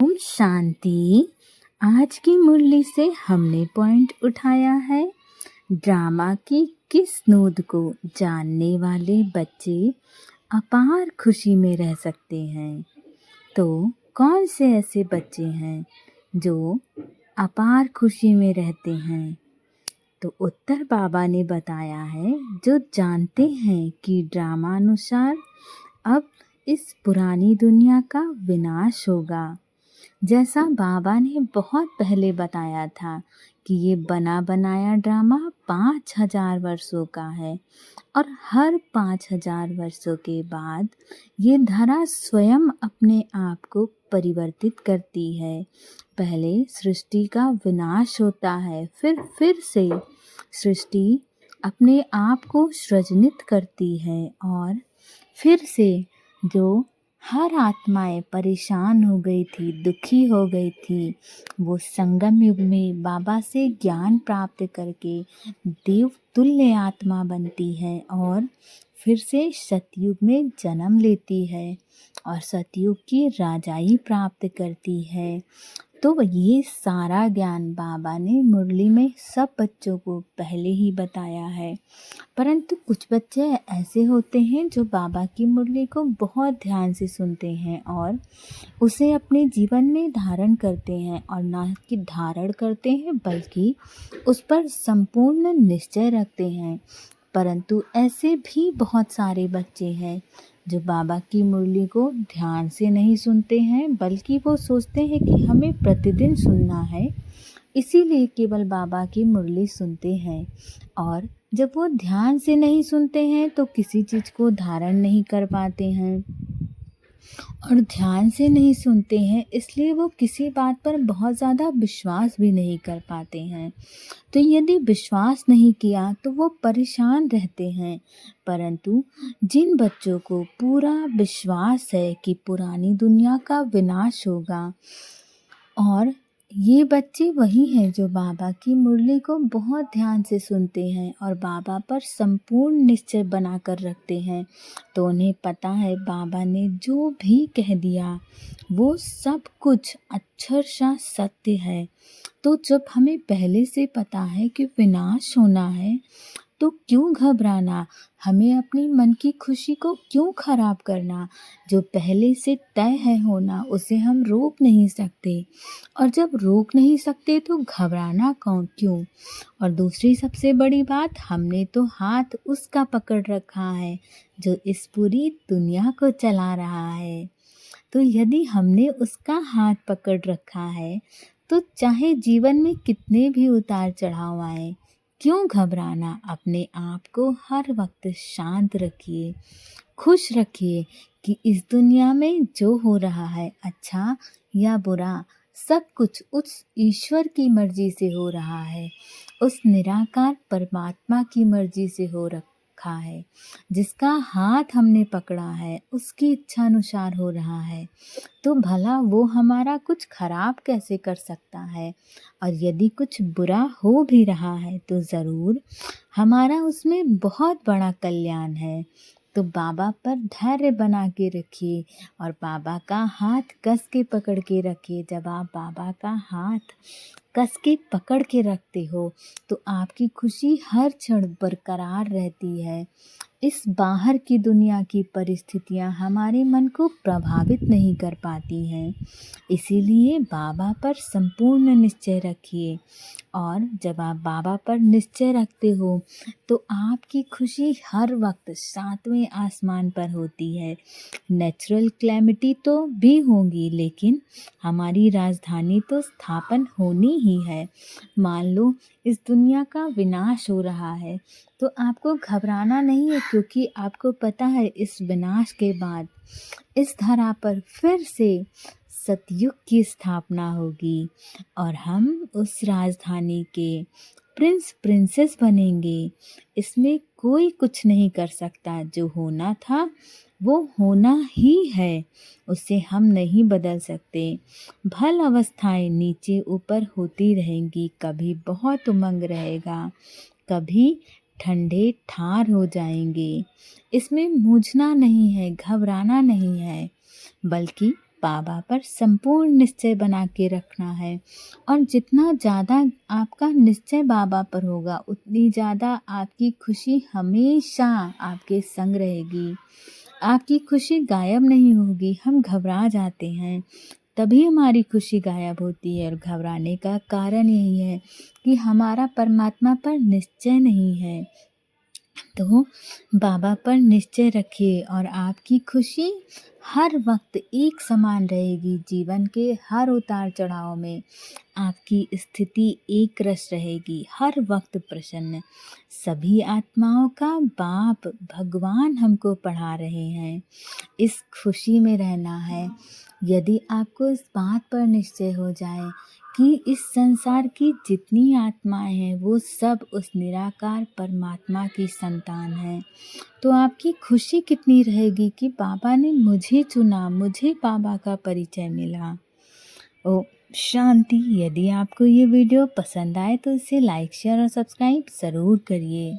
ओम शांति। आज की मुरली से हमने पॉइंट उठाया है, ड्रामा की किस नोद को जानने वाले बच्चे अपार खुशी में रह सकते हैं। तो कौन से ऐसे बच्चे हैं जो अपार खुशी में रहते हैं? तो उत्तर बाबा ने बताया है, जो जानते हैं कि ड्रामा अनुसार अब इस पुरानी दुनिया का विनाश होगा। जैसा बाबा ने बहुत पहले बताया था कि ये बना बनाया ड्रामा 5000 वर्षों का है और हर 5000 वर्षों के बाद ये धरा स्वयं अपने आप को परिवर्तित करती है। पहले सृष्टि का विनाश होता है, फिर से सृष्टि अपने आप को सृजनित करती है और फिर से जो हर आत्माएं परेशान हो गई थी, दुखी हो गई थी, वो संगम युग में बाबा से ज्ञान प्राप्त करके देव तुल्य आत्मा बनती है और फिर से सतयुग में जन्म लेती है और सतयुग की राजाई प्राप्त करती है। तो ये सारा ज्ञान बाबा ने मुरली में सब बच्चों को पहले ही बताया है। परंतु कुछ बच्चे ऐसे होते हैं जो बाबा की मुरली को बहुत ध्यान से सुनते हैं और उसे अपने जीवन में धारण करते हैं, और ना कि धारण करते हैं बल्कि उस पर संपूर्ण निश्चय रखते हैं। परंतु ऐसे भी बहुत सारे बच्चे हैं जो बाबा की मुरली को ध्यान से नहीं सुनते हैं, बल्कि वो सोचते हैं कि हमें प्रतिदिन सुनना है, इसीलिए केवल बाबा की मुरली सुनते हैं। और जब वो ध्यान से नहीं सुनते हैं तो किसी चीज़ को धारण नहीं कर पाते हैं, और ध्यान से नहीं सुनते हैं इसलिए वो किसी बात पर बहुत ज़्यादा विश्वास भी नहीं कर पाते हैं। तो यदि विश्वास नहीं किया तो वो परेशान रहते हैं। परंतु जिन बच्चों को पूरा विश्वास है कि पुरानी दुनिया का विनाश होगा, और ये बच्चे वही हैं जो बाबा की मुरली को बहुत ध्यान से सुनते हैं और बाबा पर संपूर्ण निश्चय बना कर रखते हैं, तो उन्हें पता है बाबा ने जो भी कह दिया वो सब कुछ अक्षरशः सत्य है। तो जब हमें पहले से पता है कि विनाश होना है तो क्यों घबराना, हमें अपनी मन की खुशी को क्यों खराब करना। जो पहले से तय है होना उसे हम रोक नहीं सकते, और जब रोक नहीं सकते तो घबराना क्यों। और दूसरी सबसे बड़ी बात, हमने तो हाथ उसका पकड़ रखा है जो इस पूरी दुनिया को चला रहा है। तो यदि हमने उसका हाथ पकड़ रखा है तो चाहे जीवन में कितने भी उतार चढ़ाव आए, क्यों घबराना। अपने आप को हर वक्त शांत रखिए, खुश रखिए कि इस दुनिया में जो हो रहा है अच्छा या बुरा, सब कुछ उस ईश्वर की मर्जी से हो रहा है, उस निराकार परमात्मा की मर्जी से हो रखा है। जिसका हाथ हमने पकड़ा है उसकी इच्छा अनुसार हो रहा है, तो भला वो हमारा कुछ खराब कैसे कर सकता है। और यदि कुछ बुरा हो भी रहा है तो ज़रूर हमारा उसमें बहुत बड़ा कल्याण है। तो बाबा पर धैर्य बना के रखिए और बाबा का हाथ कस के पकड़ के रखिए। जब आप बाबा का हाथ कस के पकड़ के रखते हो तो आपकी खुशी हर क्षण बरकरार रहती है। इस बाहर की दुनिया की परिस्थितियां हमारे मन को प्रभावित नहीं कर पाती हैं। इसीलिए बाबा पर संपूर्ण निश्चय रखिए, और जब आप बाबा पर निश्चय रखते हो तो आपकी खुशी हर वक्त 7वें आसमान पर होती है। नेचुरल क्लैमिटी तो भी होंगी, लेकिन हमारी राजधानी तो स्थापन होनी ही है। मान लो इस दुनिया का विनाश हो रहा है तो आपको घबराना नहीं है, क्योंकि आपको पता है इस विनाश के बाद इस धरा पर फिर से सतयुग की स्थापना होगी और हम उस राजधानी के प्रिंसेस बनेंगे। इसमें कोई कुछ नहीं कर सकता, जो होना था वो होना ही है, उसे हम नहीं बदल सकते। भल अवस्थाएं नीचे ऊपर होती रहेंगी, कभी बहुत उमंग रहेगा, कभी ठंडे ठार हो जाएंगे। इसमें मूझना नहीं है, घबराना नहीं है, बल्कि बाबा पर संपूर्ण निश्चय बना के रखना है। और जितना ज़्यादा आपका निश्चय बाबा पर होगा, उतनी ज़्यादा आपकी खुशी हमेशा आपके संग रहेगी। आपकी खुशी गायब नहीं होगी। हम घबरा जाते हैं, तभी हमारी खुशी गायब होती है, और घबराने का कारण यही है कि हमारा परमात्मा पर निश्चय नहीं है। तो बाबा पर निश्चय रखिए और आपकी खुशी हर वक्त एक समान रहेगी। जीवन के हर उतार चढ़ाव में आपकी स्थिति एक रस रहेगी, हर वक्त प्रसन्न। सभी आत्माओं का बाप भगवान हमको पढ़ा रहे हैं, इस खुशी में रहना है। यदि आपको इस बात पर निश्चय हो जाए कि इस संसार की जितनी आत्माएं हैं वो सब उस निराकार परमात्मा की संतान हैं, तो आपकी खुशी कितनी रहेगी कि बाबा ने मुझे चुना, मुझे बाबा का परिचय मिला। ओ शांति। यदि आपको ये वीडियो पसंद आए तो इसे लाइक, शेयर और सब्सक्राइब ज़रूर करिए।